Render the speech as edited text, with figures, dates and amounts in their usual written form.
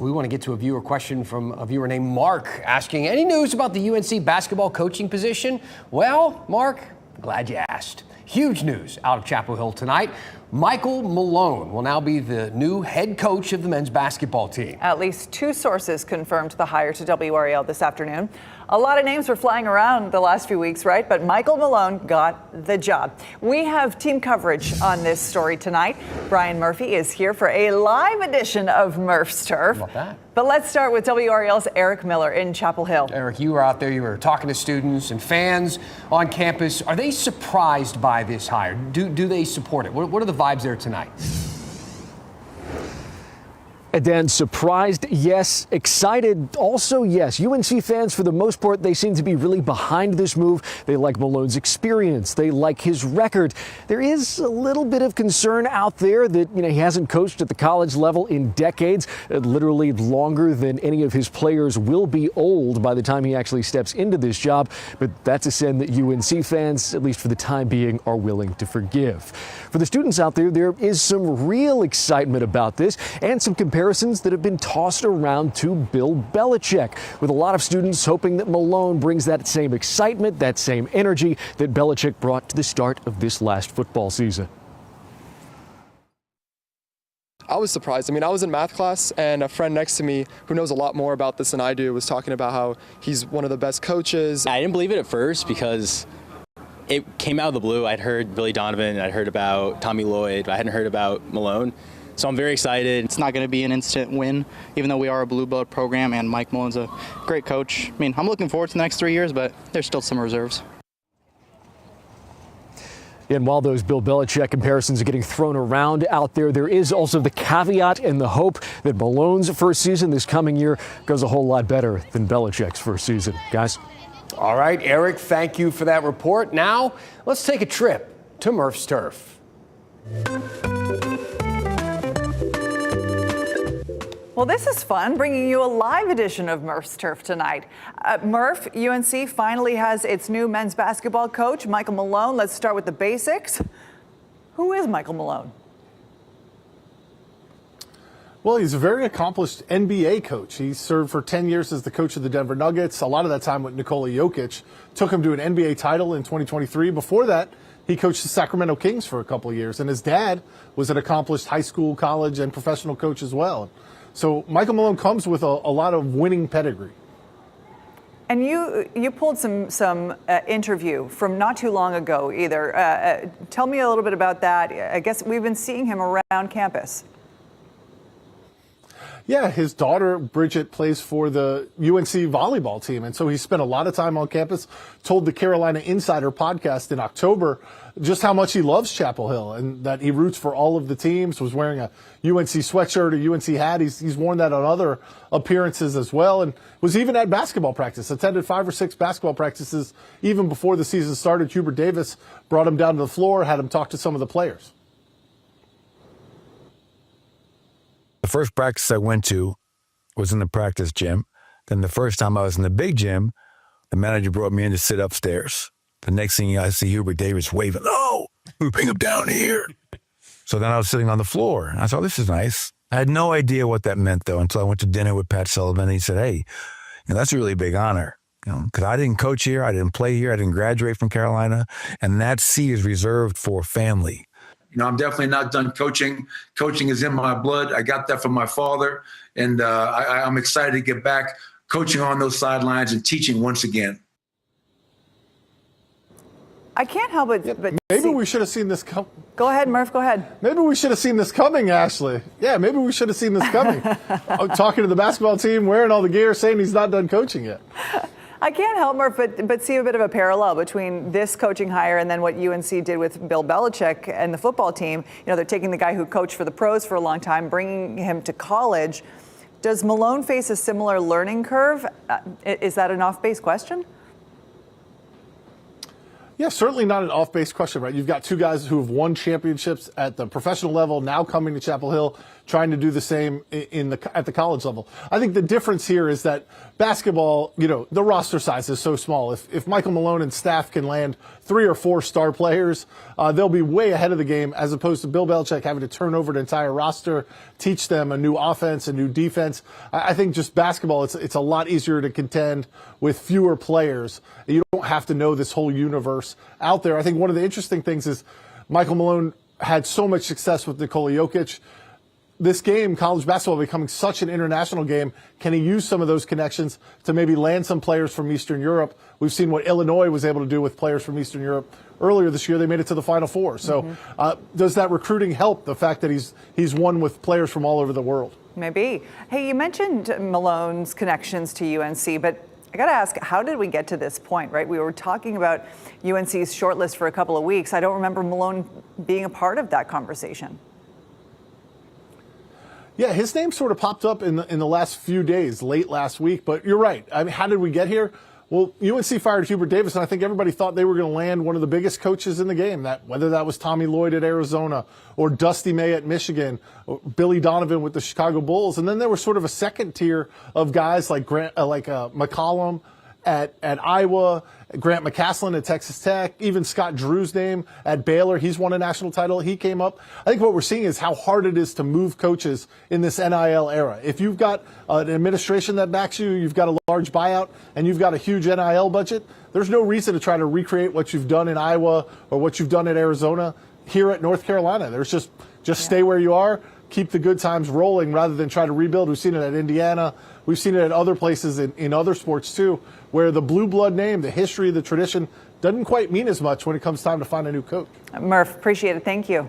We want to get to a viewer question from a viewer named Mark asking, any news about the UNC basketball coaching position? Well, Mark, glad you asked. Huge news out of Chapel Hill tonight. Michael Malone will now be the new head coach of the men's basketball team. At least two sources confirmed the hire to WRAL this afternoon. A lot of names were flying around the last few weeks, right? But Michael Malone got the job. We have team coverage on this story tonight. Brian Murphy is here for a live edition of Murph's Turf. How about that? But let's start with WRAL's Eric Miller in Chapel Hill. Eric, you were out there, you were talking to students and fans on campus. Are they surprised by this hire? Do they support it? What are the vibes there tonight? And Dan, surprised, yes. Excited, also, yes. UNC fans, for the most part, they seem to be really behind this move. They like Malone's experience. They like his record. There is a little bit of concern out there that, he hasn't coached at the college level in decades, literally longer than any of his players will be old by the time he actually steps into this job. But that's a sin that UNC fans, at least for the time being, are willing to forgive. For the students out there, there is some real excitement about this and some comparisons that have been tossed around to Bill Belichick, with a lot of students hoping that Malone brings that same excitement, that same energy that Belichick brought to the start of this last football season. I was surprised. I was in math class, and a friend next to me who knows a lot more about this than I do was talking about how he's one of the best coaches. I didn't believe it at first because it came out of the blue. I'd heard Billy Donovan, I'd heard about Tommy Lloyd, but I hadn't heard about Malone. So I'm very excited. It's not going to be an instant win, even though we are a blue blood program and Mike Malone's a great coach. I'm looking forward to the next 3 years, but there's still some reserves. And while those Bill Belichick comparisons are getting thrown around out there, there is also the caveat and the hope that Malone's first season this coming year goes a whole lot better than Belichick's first season. Guys? All right, Eric, thank you for that report. Now, let's take a trip to Murph's Turf. Well, this is fun, bringing you a live edition of Murph's Turf tonight. Murph, UNC finally has its new men's basketball coach, Michael Malone. Let's start with the basics. Who is Michael Malone? Well, he's a very accomplished NBA coach. He served for 10 years as the coach of the Denver Nuggets. A lot of that time with Nikola Jokic. Took him to an NBA title in 2023. Before that, he coached the Sacramento Kings for a couple of years. And his dad was an accomplished high school, college, and professional coach as well. So Michael Malone comes with a lot of winning pedigree. And you pulled some interview from not too long ago either. Tell me a little bit about that. I guess we've been seeing him around campus. Yeah, his daughter, Bridget, plays for the UNC volleyball team. And so he spent a lot of time on campus, told the Carolina Insider podcast in October just how much he loves Chapel Hill and that he roots for all of the teams, was wearing a UNC sweatshirt, a UNC hat. He's worn that on other appearances as well, and was even at basketball practice, attended 5 or 6 basketball practices even before the season started. Hubert Davis brought him down to the floor, had him talk to some of the players. The first practice I went to was in the practice gym. Then the first time I was in the big gym, the manager brought me in to sit upstairs. The next thing I see Hubert Davis waving, "Oh, we bring him down here." So then I was sitting on the floor. And I thought, this is nice. I had no idea what that meant, though, until I went to dinner with Pat Sullivan. And he said, hey, that's a really big honor. Because I didn't coach here, I didn't play here, I didn't graduate from Carolina. And that seat is reserved for family. I'm definitely not done coaching. Coaching is in my blood. I got that from my father. And I'm excited to get back coaching on those sidelines and teaching once again. I can't help it, but maybe we should have seen this come. Go ahead, Murph, go ahead. Maybe we should have seen this coming, Ashley. Yeah, maybe we should have seen this coming. Talking to the basketball team, wearing all the gear, saying he's not done coaching yet. I can't help, Murph, but see a bit of a parallel between this coaching hire and then what UNC did with Bill Belichick and the football team. They're taking the guy who coached for the pros for a long time, bringing him to college. Does Malone face a similar learning curve? Is that an off-base question? Yeah, certainly not an off-base question, right? You've got two guys who have won championships at the professional level, now coming to Chapel Hill trying to do the same at the college level. I think the difference here is that basketball, the roster size is so small. If Michael Malone and staff can land 3 or 4 star players, they'll be way ahead of the game, as opposed to Bill Belichick having to turn over an entire roster, teach them a new offense, a new defense. I think just basketball, it's a lot easier to contend with fewer players. You don't have to know this whole universe out there. I think one of the interesting things is Michael Malone had so much success with Nikola Jokic. This game, college basketball, becoming such an international game, can he use some of those connections to maybe land some players from Eastern Europe? We've seen what Illinois was able to do with players from Eastern Europe earlier this year. They made it to the Final Four. So does that recruiting help the fact that he's won with players from all over the world? Maybe. Hey, you mentioned Malone's connections to UNC, but I got to ask, how did we get to this point, right? We were talking about UNC's shortlist for a couple of weeks. I don't remember Malone being a part of that conversation. Yeah, his name sort of popped up in the last few days, late last week. But you're right. I mean, how did we get here? Well, UNC fired Hubert Davis, and I think everybody thought they were going to land one of the biggest coaches in the game, whether that was Tommy Lloyd at Arizona or Dusty May at Michigan or Billy Donovan with the Chicago Bulls. And then there was sort of a second tier of guys like McCollum at Iowa, Grant McCasland at Texas Tech, even Scott Drew's name at Baylor. He's won a national title. He came up. I think what we're seeing is how hard it is to move coaches in this NIL era. If you've got an administration that backs you, you've got a large buyout, and you've got a huge NIL budget, there's no reason to try to recreate what you've done in Iowa or what you've done at Arizona here at North Carolina. There's just stay where you are, keep the good times rolling rather than try to rebuild. We've seen it at Indiana. We've seen it at other places in other sports too, where the blue blood name, the history, the tradition doesn't quite mean as much when it comes time to find a new coach. Murph, appreciate it. Thank you.